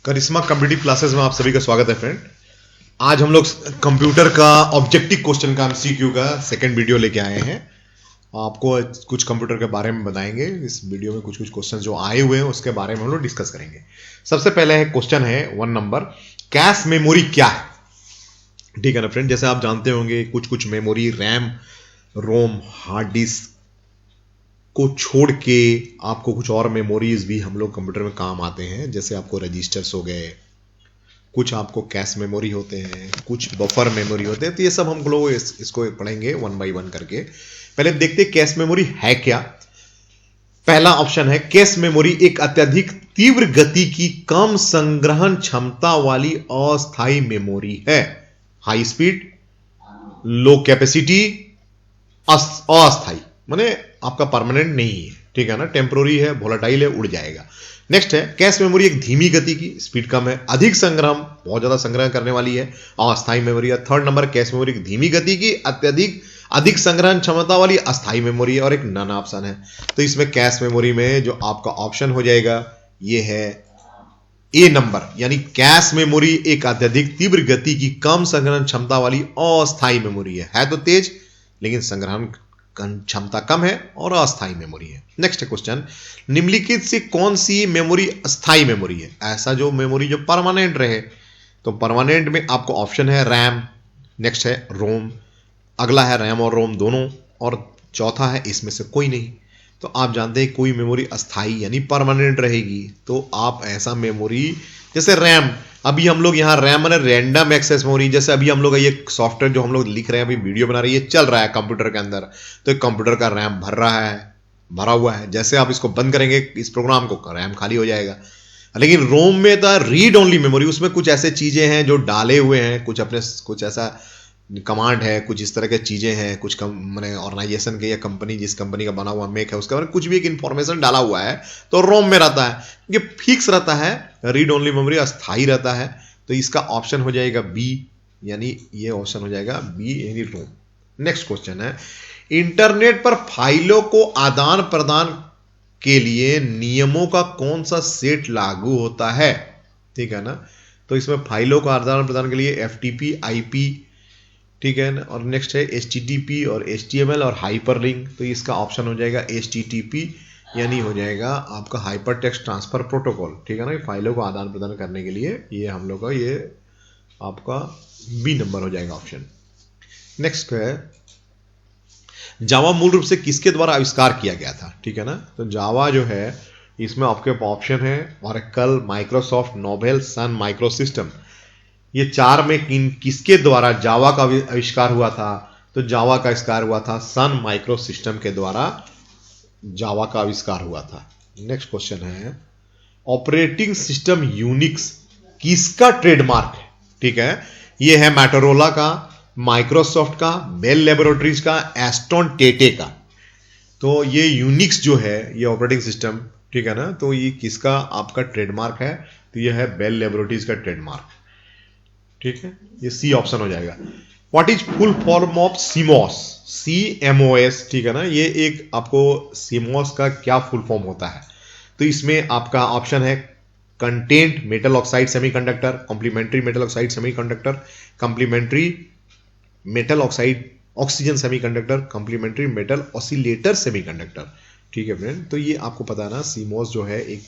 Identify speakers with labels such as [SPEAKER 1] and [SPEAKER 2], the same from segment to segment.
[SPEAKER 1] करिश्मा कंप्यूटिव classes में आप सभी का स्वागत है फ्रेंड। आज हम लोग कंप्यूटर का ऑब्जेक्टिव क्वेश्चन का एमसीक्यू का सेकंड वीडियो लेके आए हैं। आपको कुछ कंप्यूटर के बारे में बताएंगे। इस वीडियो में कुछ क्वेश्चन जो आए हुए हैं उसके बारे में हम लोग डिस्कस करेंगे। सबसे पहले है क्वेश्चन है 1 नंबर, कैश मेमोरी क्या है? ठीक है ना फ्रेंड, जैसे आप जानते होंगे कुछ memory RAM ROM hard disk को छोड़ के आपको कुछ और मेमोरीज भी हम लोग कंप्यूटर में काम आते हैं। जैसे आपको रजिस्टर्स हो गए, कुछ आपको कैश मेमोरी होते हैं, कुछ बफर मेमोरी होते हैं। तो ये सब हम लोग इसको पढ़ेंगे 1 बाय 1 करके। पहले देखते कैश मेमोरी है क्या। पहला ऑप्शन है कैश मेमोरी एक अत्यधिक तीव्र गति की कम संग्रहण क्षमता वाली अस्थायी मेमोरी है। हाई स्पीड, लो कैपेसिटी, अस्थायी माने आपका परमानेंट नहीं है, ठीक है ना, टेम्पोररी है, वोलेटाइल है, उड़ जाएगा। नेक्स्ट है कैश मेमोरी एक धीमी गति की, स्पीड कम है, अधिक संग्रह, बहुत ज्यादा संग्रह करने वाली है, अस्थायी मेमोरी है। थर्ड नंबर कैश मेमोरी एक धीमी गति की अधिक संग्रहण क्षमता वाली अस्थायी मेमोरी है। और एक नन ऑप्शन है। तो इसमें कैश मेमोरी में जो आपका ऑप्शन हो जाएगा ये है ए नंबर, यानी कैश मेमोरी एक अत्यधिक तीव्र गति की कम संग्रहण क्षमता वाली अस्थायी मेमोरी है तो तेज लेकिन संग्रहण क्षमता कम है और अस्थायी मेमोरी है। नेक्स्ट क्वेश्चन, निम्नलिखित से कौन सी मेमोरी अस्थायी मेमोरी है? ऐसा जो मेमोरी जो परमानेंट रहे। तो परमानेंट में आपको ऑप्शन है रैम, नेक्स्ट है रोम, अगला है रैम और रोम दोनों, और चौथा है इसमें से कोई नहीं। तो आप जानते हैं कोई मेमोरी अस्थायी यानी परमानेंट रहेगी। तो आप ऐसा मेमोरी जैसे रैम, अभी हम लोग यहाँ रैम माने रैंडम एक्सेस मेमोरी, जैसे अभी हम लोग ये सॉफ्टवेयर जो हम लोग लिख रहे हैं, अभी वीडियो बना रहे हैं, ये चल रहा है कंप्यूटर के अंदर। तो एक कंप्यूटर का रैम भरा हुआ है। जैसे आप इसको बंद करेंगे इस प्रोग्राम को, रैम खाली हो जाएगा। लेकिन रोम में था रीड ओनली मेमोरी, उसमें कुछ ऐसे चीजें हैं जो डाले हुए हैं, कुछ ऐसा कमांड है, कुछ इस तरह के चीजें हैं, कुछ मैंने ऑर्गेनाइजेशन के या कंपनी जिस कंपनी का बना हुआ मेक है उसका कुछ भी एक इंफॉर्मेशन डाला हुआ है तो रोम में रहता है। ये फिक्स रहता है, रीड ओनली मेमोरी अस्थायी रहता है। तो इसका ऑप्शन हो जाएगा बी, यानी ये ऑप्शन हो जाएगा बी यानी रोम। नेक्स्ट क्वेश्चन है, इंटरनेट पर फाइलों को आदान प्रदान के लिए नियमों का कौन सा सेट लागू होता है? ठीक है ना। तो इसमें फाइलों को आदान प्रदान के लिए FTP, IP, ठीक है ना, और नेक्स्ट है HTTP और HTML और हाइपरलिंक। तो इसका ऑप्शन हो जाएगा HTTP, यानी हो जाएगा आपका हाइपर टेक्स्ट ट्रांसफर प्रोटोकॉल। ठीक है ना, फाइलों को आदान प्रदान करने के लिए ये हम लोग का ये आपका बी नंबर हो जाएगा ऑप्शन। नेक्स्ट है जावा मूल रूप से किसके द्वारा आविष्कार किया गया था? ठीक है ना, तो जावा जो है इसमें आपके ऑप्शन है ऑरेकल, माइक्रोसॉफ्ट, नोबेल, सन माइक्रोसिस्टम। ये चार में किसके द्वारा जावा का आविष्कार हुआ था? तो जावा का आविष्कार हुआ था सन माइक्रो सिस्टम के द्वारा जावा का आविष्कार हुआ था। नेक्स्ट क्वेश्चन है ऑपरेटिंग सिस्टम यूनिक्स किसका ट्रेडमार्क है? ठीक है, ये है मोटोरोला का, माइक्रोसॉफ्ट का, बेल लैबोरेटरीज का, एस्टोन टेटे का। तो ये यूनिक्स जो है ये ऑपरेटिंग सिस्टम, ठीक है ना, तो ये किसका आपका ट्रेडमार्क है? तो ये है बेल लैबोरेटरीज का ट्रेडमार्क। ठीक है, ये सी ऑप्शन हो जाएगा। What is full form of CMOS? CMOS, ठीक है ना, ये एक आपको सीमॉस का क्या फुल फॉर्म होता है? तो इसमें आपका ऑप्शन है content metal oxide semiconductor, complementary metal oxide semiconductor, complementary metal oxide oxygen semiconductor, complementary metal oscillator semiconductor. ठीक है फ्रेंड, तो ये आपको पता है ना, सीमॉस जो है एक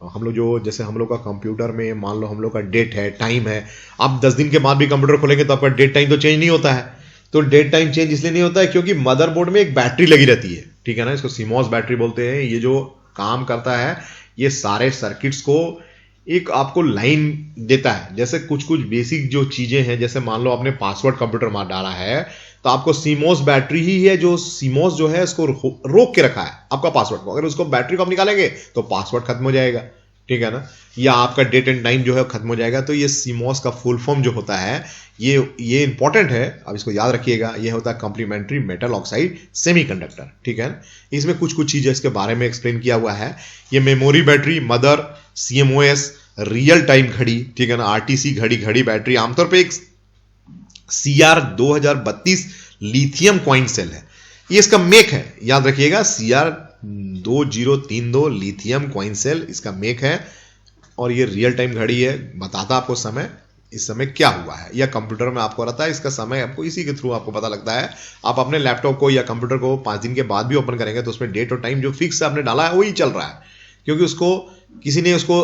[SPEAKER 1] हम लोग जो जैसे हम लोग का कंप्यूटर में मान लो हम लोग का डेट है, टाइम है, आप 10 दिन के बाद भी कंप्यूटर खोलेंगे तो आपका डेट टाइम तो चेंज नहीं होता है। तो डेट टाइम चेंज इसलिए नहीं होता है क्योंकि मदरबोर्ड में एक बैटरी लगी रहती है, ठीक है ना, इसको सीमॉस बैटरी बोलते हैं। ये जो काम करता है ये सारे सर्किट्स को एक आपको लाइन देता है। जैसे कुछ बेसिक जो चीजें हैं, जैसे मान लो आपने पासवर्ड कंप्यूटर में डाला है तो आपको सीमॉस बैटरी ही है जो सीमॉस जो है इसको रोक के रखा है आपका पासवर्ड को। अगर उसको बैटरी को आप निकालेंगे तो पासवर्ड खत्म हो जाएगा, ठीक है ना, या आपका डेट एंड टाइम जो है खत्म हो जाएगा। तो ये सीमॉस का फुल फॉर्म जो होता है ये इंपॉर्टेंट है, अब इसको याद रखिएगा, ये होता है कॉम्प्लीमेंट्री मेटल ऑक्साइड सेमीकंडक्टर। ठीक है, इसमें कुछ चीजें इसके बारे में एक्सप्लेन किया हुआ है। ये memory battery, mother, CMOS, real time घड़ी, ठीक है ना, RTC घड़ी बैटरी, आमतौर पर एक CR2032 लिथियम कॉइन सेल है। ये इसका मेक है, याद रखिएगा, CR2032 लिथियम कॉइन सेल इसका मेक है। और ये रियल टाइम घड़ी है, बताता आपको समय, इस समय क्या हुआ है, या कंप्यूटर में आपको रहता है इसका समय, आपको इसी के थ्रू आपको पता लगता है। आप अपने लैपटॉप को या कंप्यूटर को 5 दिन के बाद भी ओपन करेंगे तो उसमें डेट और टाइम जो फिक्स आपने डाला है वही चल रहा है, क्योंकि उसको किसी ने उसको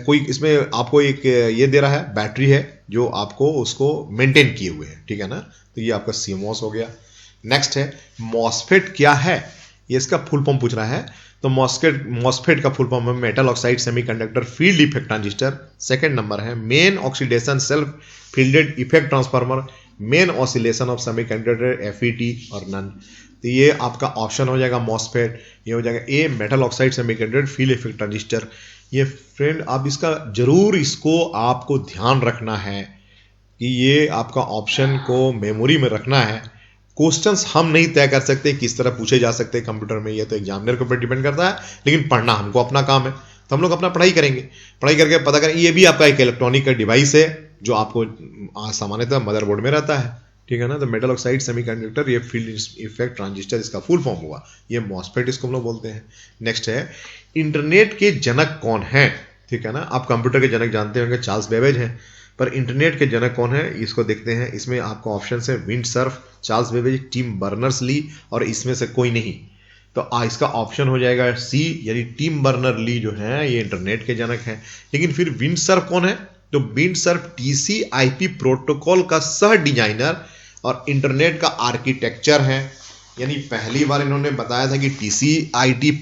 [SPEAKER 1] कोई इसमें आपको एक ये दे रहा है, बैटरी है जो आपको उसको मेंटेन किए हुए है, ठीक है ना। तो ये आपका CMOS हो गया। नेक्स्ट है मॉसफेट क्या है, ये इसका फुल फॉर्म पूछ रहा है। तो मॉसफेट का फुल फॉर्म है metal oxide semiconductor field effect transistor. Second number है main oxidation self fielded effect transformer, main oscillation of semiconductor FET और नन। तो ये आपका ऑप्शन हो जाएगा मॉसफेट, ये हो जाएगा a metal oxide semiconductor field effect transistor. ये फ्रेंड आप इसका जरूर इसको आपको ध्यान रखना है कि ये आपका ऑप्शन को मेमोरी में रखना है। क्वेश्चंस हम नहीं तय कर सकते किस तरह पूछे जा सकते हैं कंप्यूटर में, ये तो एग्जामिनर के ऊपर डिपेंड करता है, लेकिन पढ़ना हमको अपना काम है, तो हम लोग अपना पढ़ाई करेंगे, पढ़ाई करके पता करें। ये भी आपका एक इलेक्ट्रॉनिक का डिवाइस है जो आपको सामान्यतः मदरबोर्ड में रहता है, ठीक है ना। तो मेटल ऑक्साइड सेमीकंडक्टर, ये फील्ड इफेक्ट ट्रांजिस्टर इसका फुल फॉर्म हुआ, ये मॉसफेट इसको हम लोग बोलते हैं। नेक्स्ट है इंटरनेट के जनक कौन है, ठीक है ना। आप कंप्यूटर के जनक जानते होंगे चार्ल्स बेबेज हैं, पर इंटरनेट के जनक कौन है इसको देखते हैं। इसमें आपको ऑप्शन है windsurf, Charles Babbage, Tim Berners Lee, और इसमें से कोई नहीं। तो इसका ऑप्शन हो जाएगा सी, यानी टिम बर्नर ली जो है ये इंटरनेट के जनक हैं। लेकिन फिर विंडसर्फ कौन है, तो विंडसर्फ TCP/IP प्रोटोकॉल का सह डिजाइनर और इंटरनेट का आर्किटेक्चर है। यानी पहली बार इन्होंने बताया था कि TCP/IP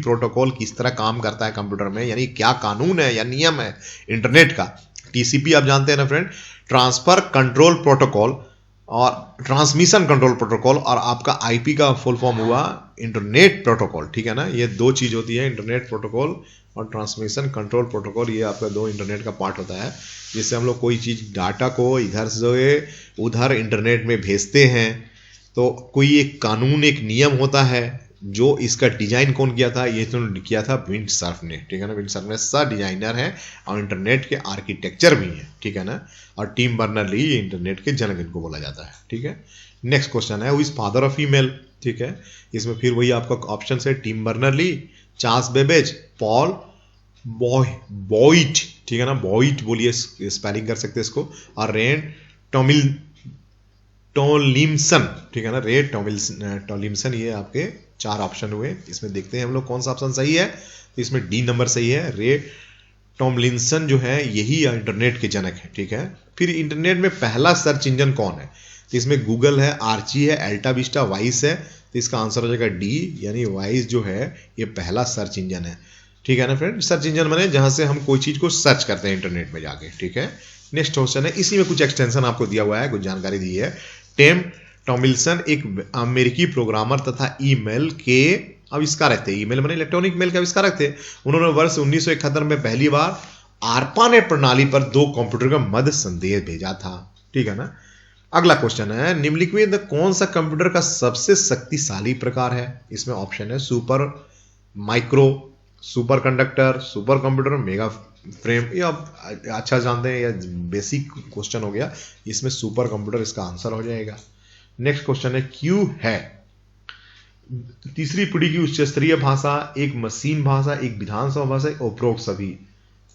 [SPEAKER 1] प्रोटोकॉल किस तरह काम करता है कंप्यूटर में, यानी क्या कानून है या नियम है इंटरनेट का। TCP आप जानते हैं ना फ्रेंड, ट्रांसफर कंट्रोल प्रोटोकॉल और ट्रांसमिशन कंट्रोल प्रोटोकॉल, और आपका IP का फुल फॉर्म हुआ इंटरनेट प्रोटोकॉल, ठीक है ना। ये दो चीज होती है, इंटरनेट प्रोटोकॉल और ट्रांसमिशन कंट्रोल प्रोटोकॉल, ये आपका दो इंटरनेट का पार्ट होता है, जिससे हम लोग कोई चीज डाटा को इधर से उधर इंटरनेट में भेजते हैं। तो कोई एक कानून, एक नियम होता है, जो इसका डिजाइन कौन किया था, ये तो किया था विंडसर्फ ने, ठीक है ना। विंडसर्फ ने सह डिजाइनर है और इंटरनेट के आर्किटेक्चर भी है, ठीक है ना। और टिम बर्नर ली इंटरनेट के जनक इनको बोला जाता है, ठीक है। नेक्स्ट क्वेश्चन है who is father of email, ठीक है। इसमें फिर वही आपका ऑप्शन है Tim Berners Lee, Charles Babbage, Paul Boit, ठीक है ना, बॉइट बोलिए स्पेलिंग कर सकते हैं इसको, और रेन टॉलिम्सन, ठीक है ना, रे टॉलिम्सन। ये आपके 4 ऑप्शन हुए, इसमें देखते हैं हम लोग कौन सा ऑप्शन सही है। तो इसमें डी नंबर सही है, रे टॉमलिंसन जो है यही इंटरनेट के जनक है, ठीक है। फिर इंटरनेट में पहला सर्च इंजन कौन है, तो इसमें गूगल है, आर्ची है, अल्टा विस्टा, वाइस है। तो इसका आंसर हो जाएगा डी, यानी वाइस जो है ये पहला सर्च इंजन है, ठीक है ना फ्रेंड। सर्च इंजन माने जहां से हम कोई चीज को सर्च करते हैं इंटरनेट में जाके, ठीक है। नेक्स्ट क्वेश्चन है, इसी में कुछ एक्सटेंशन आपको दिया हुआ है, कुछ जानकारी दी है। टिम टॉमिल्सन एक अमेरिकी प्रोग्रामर तथा ईमेल के आविष्कारक थे। ईमेल माने इलेक्ट्रॉनिक मेल के आविष्कारक थे। उन्होंने वर्ष 1971 में पहली बार आरपानेट प्रणाली पर 2 कंप्यूटर का मध्य संदेश भेजा था, ठीक है ना। अगला क्वेश्चन है, निम्नलिखित में कौन सा कंप्यूटर का सबसे शक्तिशाली प्रकार है। इसमें ऑप्शन है super micro, super conductor, super computer, mega frame. ये आप अच्छा जानते हैं, यह बेसिक क्वेश्चन हो गया। इसमें सुपर कंप्यूटर इसका आंसर हो जाएगा। नेक्स्ट क्वेश्चन है, क्यू है तीसरी पीढ़ी की उच्च स्तरीय भाषा, एक मशीन भाषा, एक विधानसभा भाषा, एक उपरोक्त सभी।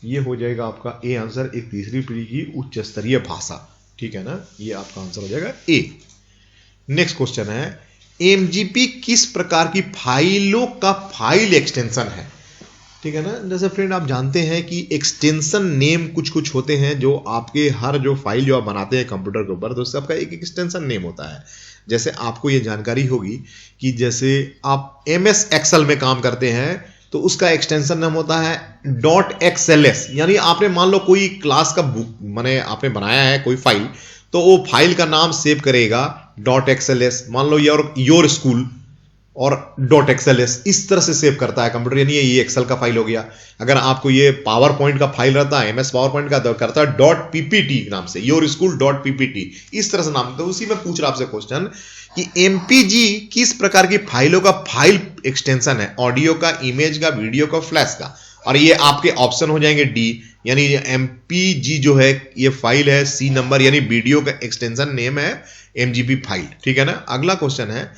[SPEAKER 1] ये हो जाएगा आपका ए आंसर, एक तीसरी पीढ़ी की उच्च स्तरीय भाषा, ठीक है ना। ये आपका आंसर हो जाएगा ए। नेक्स्ट क्वेश्चन है, MGP किस प्रकार की फाइलों का फाइल एक्सटेंशन है, ठीक है ना। जैसे फ्रेंड आप जानते हैं कि एक्सटेंशन नेम कुछ कुछ होते हैं, जो आपके हर जो फाइल जो आप बनाते हैं कंप्यूटर के ऊपर, तो उससे आपका एक एक्सटेंशन नेम होता है। जैसे आपको ये जानकारी होगी कि जैसे आप MS Excel में काम करते हैं तो उसका एक्सटेंशन नाम होता है .xls, यानी आपने मान लो कोई क्लास का बुक माने आपने बनाया है कोई फाइल, तो वो फाइल का नाम सेव करेगा .xls, मान लो योर स्कूल और .xls, इस तरह से सेव करता है कंप्यूटर, यानी ये एक्सेल का फाइल हो गया। अगर आपको ये पावर पॉइंट का फाइल रहता है, MS पावर पॉइंट का, तो करता है .ppt नाम से, योर स्कूल .ppt, इस तरह से नाम। तो उसी में पूछ रहा आपसे क्वेश्चन कि MPG किस प्रकार की फाइलों का फाइल एक्सटेंशन है, ऑडियो का, इमेज का, वीडियो का, फ्लैश का। और ये आपके ऑप्शन हो जाएंगे डी, यानी MPG जो है ये फाइल है, C नंबर, यानी वीडियो का एक्सटेंशन नेम है MGP फाइल, ठीक है ना। अगला क्वेश्चन है,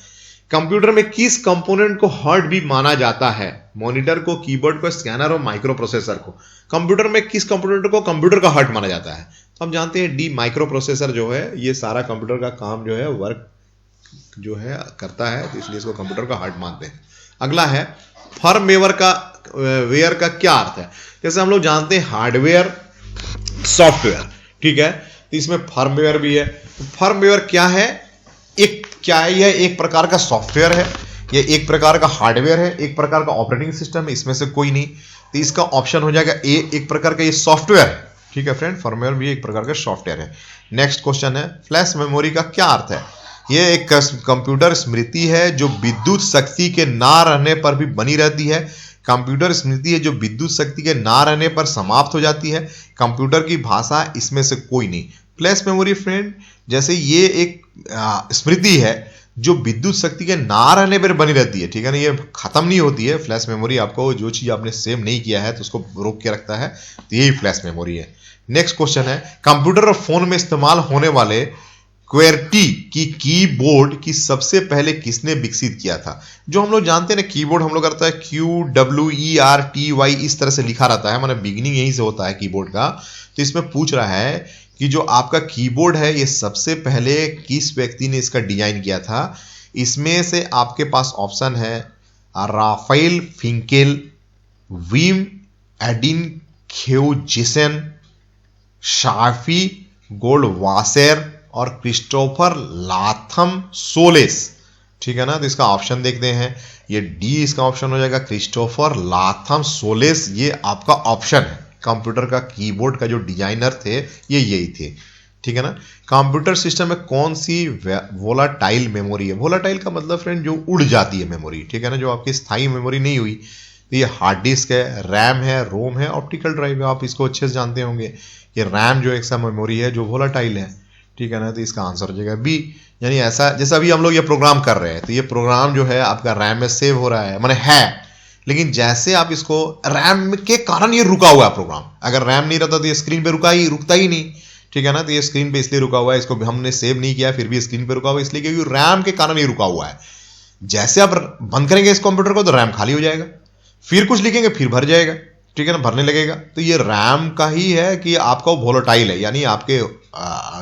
[SPEAKER 1] कंप्यूटर में किस कंपोनेंट को हार्ट बीट माना जाता है? मॉनिटर को, कीबोर्ड को, स्कैनर और माइक्रो प्रोसेसर को। कंप्यूटर में किस कंपोनेंट को कंप्यूटर का हार्ट माना जाता है? तो हम जानते हैं डी माइक्रो प्रोसेसर जो है ये सारा कंप्यूटर का काम जो है वर्क जो है करता है, तो इसलिए इसको कंप्यूटर का हार्ट मानते हैं। अगला है फर्मवेयर का क्या अर्थ है? जैसे हम लोग जानते हैं हार्डवेयर, सॉफ्टवेयर, ठीक है, तो इसमें फर्मवेयर भी है। तो फर्मवेयर क्या है? यह एक प्रकार का सॉफ्टवेयर है, यह एक प्रकार का हार्डवेयर है, एक प्रकार का ऑपरेटिंग सिस्टम है, इसमें से कोई नहीं। तो इसका ऑप्शन हो जाएगा ए, एक प्रकार का ये सॉफ्टवेयर है, ठीक है फ्रेंड, फर्मवेयर भी एक प्रकार का सॉफ्टवेयर है। नेक्स्ट क्वेश्चन है फ्लैश मेमोरी का क्या अर्थ है? यह एक कंप्यूटर स्मृति है जो विद्युत शक्ति के ना रहने पर भी बनी रहती है। कंप्यूटर स्मृति है जो विद्युत शक्ति के ना रहने पर समाप्त हो जाती है। कंप्यूटर की भाषा इसमें से कोई नहीं। फ्लैश मेमोरी फ्रेंड जैसे ये एक स्मृति है जो विद्युत शक्ति के ना रहने पर बनी रहती है, ठीक है ना, ये खत्म नहीं होती है। फ्लैश मेमोरी आपको जो चीज आपने सेव नहीं किया है तो उसको रोक के रखता है, तो यही फ्लैश मेमोरी है। नेक्स्ट क्वेश्चन है कंप्यूटर और फोन में इस्तेमाल होने वाले क्वेर्टी की कीबोर्ड की सबसे पहले किसने विकसित किया था? जो हम लोग जानते हैं ना कीबोर्ड हम लोग करता है QWERTY इस तरह से लिखा रहता है, मतलब बिगिनिंग यहीं से होता है कीबोर्ड का। तो इसमें पूछ रहा है कि जो आपका कीबोर्ड है ये सबसे पहले किस व्यक्ति ने इसका डिजाइन किया था? इसमें से आपके पास ऑप्शन है राफेल फिंकेल, विम एडिनखेउजेसन, शाफी गोल्डवासेर और क्रिस्टोफर लाथम सोलेस, ठीक है ना। तो इसका ऑप्शन देखते हैं, ये डी इसका ऑप्शन हो जाएगा, क्रिस्टोफर लाथम सोलेस, ये आपका ऑप्शन है। कंप्यूटर का कीबोर्ड का जो डिजाइनर थे ये यही थे, ठीक है ना। कंप्यूटर सिस्टम में कौन सी वोलाटाइल मेमोरी है? वोलाटाइल का मतलब फ्रेंड जो उड़ जाती है मेमोरी, ठीक है ना, जो आपकी स्थायी मेमोरी नहीं हुई। तो ये हार्ड डिस्क है, रैम है, रोम है, ऑप्टिकल ड्राइव है, आप इसको अच्छे से जानते होंगे। ये रैम जो एक सा मेमोरी है जो वोलाटाइल है, ठीक है ना। तो इसका आंसर हो जाएगा बी, यानी ऐसा जैसे अभी हम लोग ये प्रोग्राम कर रहे हैं तो ये प्रोग्राम जो है आपका रैम में सेव हो रहा है, माने है, लेकिन जैसे आप इसको रैम के कारण ये रुका हुआ है प्रोग्राम। अगर रैम नहीं रहता तो ये स्क्रीन पे रुकता ही नहीं, ठीक है ना। तो ये स्क्रीन पे इसलिए रुका हुआ है, इसको हमने सेव नहीं किया फिर भी स्क्रीन पे रुका हुआ है, इसलिए क्योंकि रैम के कारण ये रुका हुआ है। जैसे आप बंद करेंगे इस कंप्यूटर को तो रैम खाली हो जाएगा, फिर कुछ लिखेंगे फिर भर जाएगा, ठीक है ना, भरने लगेगा। तो ये रैम का ही है कि आपका वोलेटाइल है, यानी आपके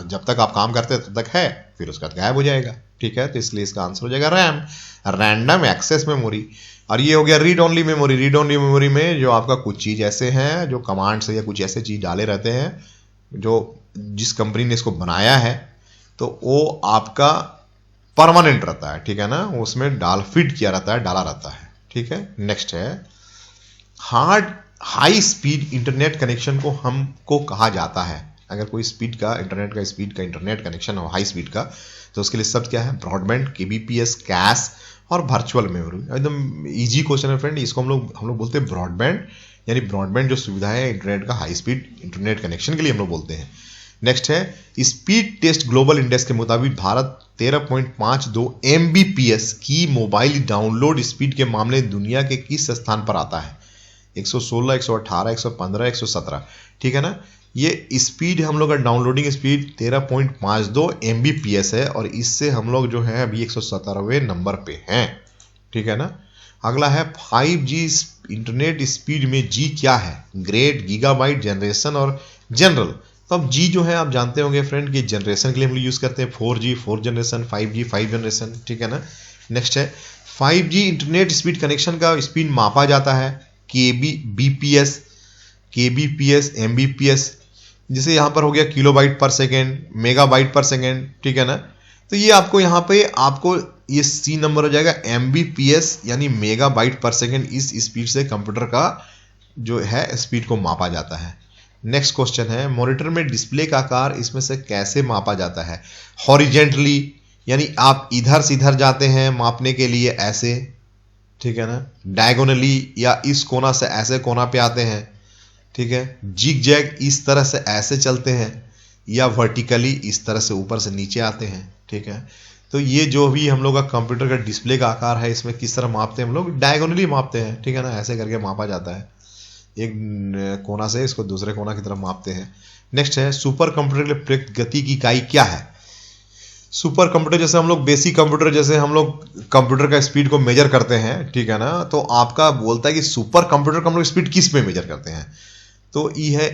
[SPEAKER 1] जब तक आप काम करते हैं तब तक है, फिर उसका गायब हो जाएगा, ठीक है। तो इसलिए इसका आंसर हो जाएगा रैम, रैंडम एक्सेस मेमोरी। और ये हो गया read only memory. Read only memory में जो आपका कुछ चीज ऐसे हैं जो कमांड्स या कुछ ऐसे चीज डाले रहते हैं, जो जिस कंपनी ने इसको बनाया है तो वो आपका परमानेंट रहता है, ठीक है ना, उसमें फिट किया रहता है, डाला रहता है, ठीक है। नेक्स्ट है हाई स्पीड इंटरनेट कनेक्शन को हमको कहा जाता है। अगर कोई स्पीड का इंटरनेट कनेक्शन हो हाई स्पीड का, तो उसके लिए शब्द क्या है? ब्रॉडबैंड, KBPS, कैश और वर्चुअल मेमोरी। एकदम इजी क्वेश्चन है फ्रेंड। इसको हम लोग बोलते हैं ब्रॉडबैंड, यानी ब्रॉडबैंड जो सुविधा है इंटरनेट का हाई स्पीड इंटरनेट कनेक्शन के लिए हम लोग बोलते हैं। नेक्स्ट है स्पीड टेस्ट ग्लोबल इंडेक्स के मुताबिक भारत 13.52 MBPS की मोबाइल डाउनलोड स्पीड के मामले में दुनिया के किस स्थान पर आता है? 116, 118, 115, 117, ठीक है ना। ये स्पीड हम लोग का डाउनलोडिंग स्पीड 13.52 MBPS है और इससे हम लोग जो है अभी 117वें नंबर पे हैं, ठीक है ना। अगला है 5G इंटरनेट स्पीड में G क्या है? ग्रेड, गीगाबाइट, जनरेशन और जनरल। तो अब G जो है आप जानते होंगे फ्रेंड कि जनरेशन के लिए हम लोग यूज करते हैं 4G 4 जनरेशन, 5G 5 जनरेशन, ठीक है ना। नेक्स्ट है 5G इंटरनेट स्पीड कनेक्शन का स्पीड मापा जाता है KBPS, MBPS, जैसे यहाँ पर हो गया किलोबाइट पर सेकेंड, मेगाबाइट पर सेकेंड, ठीक है ना। तो ये आपको यहाँ पे आपको ये C नंबर हो जाएगा MBPS, यानी मेगाबाइट पर सेकेंड। इस स्पीड से कंप्यूटर का जो है स्पीड को मापा जाता है। नेक्स्ट क्वेश्चन है मॉनिटर में डिस्प्ले का आकार इसमें से कैसे मापा जाता है? हॉरिजेंटली, यानी आप इधर से इधर जाते हैं मापने के लिए ऐसे, ठीक है ना। डायगोनली, या इस कोना से ऐसे कोना पे आते हैं, ठीक है। जिग जैग, इस तरह से ऐसे चलते हैं, या वर्टिकली इस तरह से ऊपर से नीचे आते हैं, ठीक है। तो ये जो भी हम लोग का कंप्यूटर का डिस्प्ले का आकार है इसमें किस तरह मापते हैं? हम लोग डायगोनली मापते हैं, ठीक है ना, ऐसे करके मापा जाता है। एक कोना से इसको दूसरे कोना की तरफ मापते हैं। नेक्स्ट है सुपर कंप्यूटर के लिए प्रयुक्त गति की इकाई क्या है? सुपर कंप्यूटर जैसे हम लोग बेसिक कंप्यूटर, जैसे हम लोग कंप्यूटर का स्पीड को मेजर करते हैं, ठीक है ना, तो आपका बोलता है कि सुपर कंप्यूटर का हम लोग स्पीड किस पे मेजर करते हैं। तो ई है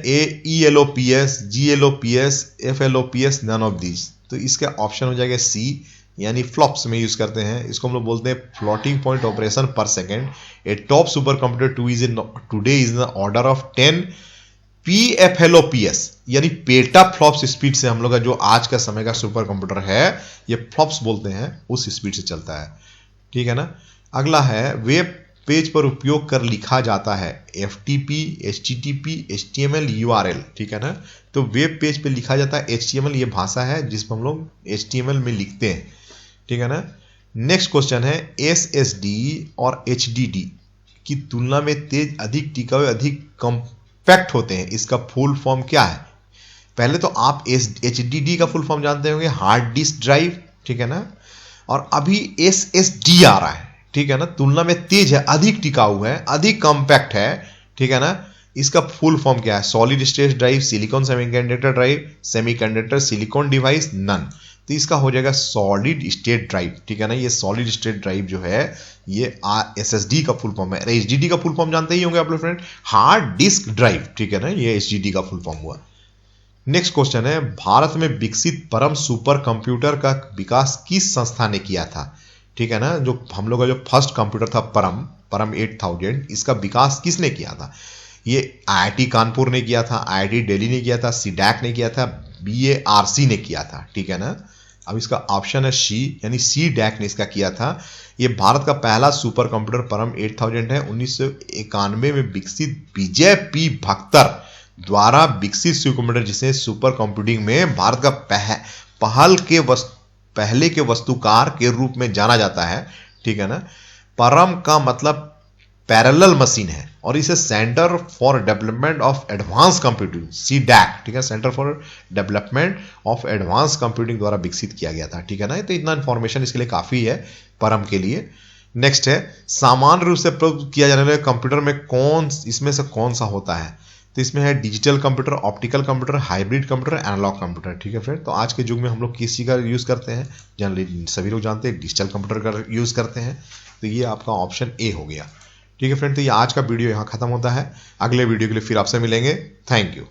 [SPEAKER 1] ELOPS, GLOPS, FLOPS, none of these. तो इसका ऑप्शन हो जाएगा सी, यानी फ्लॉप्स में यूज करते हैं इसको। हम लोग बोलते हैं फ्लोटिंग पॉइंट ऑपरेशन पर second. A top super computer today is in the order of 10 PFLOPS, यानी पेटा फ्लॉप्स स्पीड से हम लोग का जो आज का समय का सुपर कंप्यूटर है, ये फ्लॉप्स बोलते हैं, उस स्पीड से चलता है, ठीक है ना। अगला है वेब पेज पर उपयोग कर लिखा जाता है FTP, HTTP, HTML, URL, ठीक है ना। तो वेब पेज पे लिखा जाता है HTML, ये भाषा है जिसमें हम लोग HTML में लिखते हैं, ठीक है ना। नेक्स्ट क्वेश्चन है SSD और HDD की तुलना में तेज, अधिक टिकाऊ, अधिक कॉम्पैक्ट होते हैं, इसका फुल फॉर्म क्या है। पहले तो आप HDD का फुल फॉर्म जानते होंगे, हार्ड डिस्क ड्राइव, ठीक है ना। और अभी SSD आ रहा है, ठीक है ना, तुलना में तेज है, अधिक टिकाऊ है, अधिक कॉम्पैक्ट है, ठीक है ना। इसका फुल फॉर्म क्या है, solid state drive, silicon semiconductor drive, semiconductor silicon device, none. तो इसका हो जाएगा सॉलिड स्टेट ड्राइव, ठीक है ना। ये सॉलिड स्टेट ड्राइव जो है ये SSD का फुल फॉर्म है। HDD का फुल फॉर्म जानते ही होंगे आप लोग फ्रेंड, हार्ड डिस्क ड्राइव, ठीक है ना, ये HDD का फुल फॉर्म हुआ। नेक्स्ट क्वेश्चन है भारत में विकसित परम सुपर कंप्यूटर का विकास किस संस्था ने किया था, ठीक है ना। जो हम लोग का जो फर्स्ट कंप्यूटर था परम 8000, इसका विकास किसने किया था। ये IIT कानपुर ने किया था, IIT दिल्ली ने किया था, CDAC ने किया था, BARC ने किया था, ठीक है ना। अब इसका ऑप्शन है सी, यानी CDAC ने इसका किया था। ये भारत का पहला सुपर कंप्यूटर परम 8000 है, 1991 में विकसित विजय P भक्तर द्वारा विकसित सुपर कंप्यूटर, जिसे सुपर कंप्यूटिंग में भारत का पहले के वस्तुकार के रूप में जाना जाता है, ठीक है ना। परम का मतलब पैरेलल मशीन है और इसे centre for development of advance computing, CDAC, ठीक है, centre for development of advance computing द्वारा विकसित किया गया था, ठीक है ना। तो इतना इंफॉर्मेशन इसके लिए काफी है परम के लिए। नेक्स्ट है सामान्य रूप से प्रयोग किया जाने वाले कंप्यूटर में इसमें से कौन सा होता है। तो इसमें है digital computer, optical computer, hybrid computer, analog computer, ठीक है फ्रेंड। तो आज के युग में हम लोग किस चीज़ का यूज़ करते हैं, जनरली सभी लोग जानते हैं डिजिटल कंप्यूटर का यूज़ करते हैं। तो ये आपका ऑप्शन ए हो गया, ठीक है फ्रेंड। तो ये आज का वीडियो यहाँ खत्म होता है, अगले वीडियो के लिए फिर आपसे मिलेंगे। Thank you.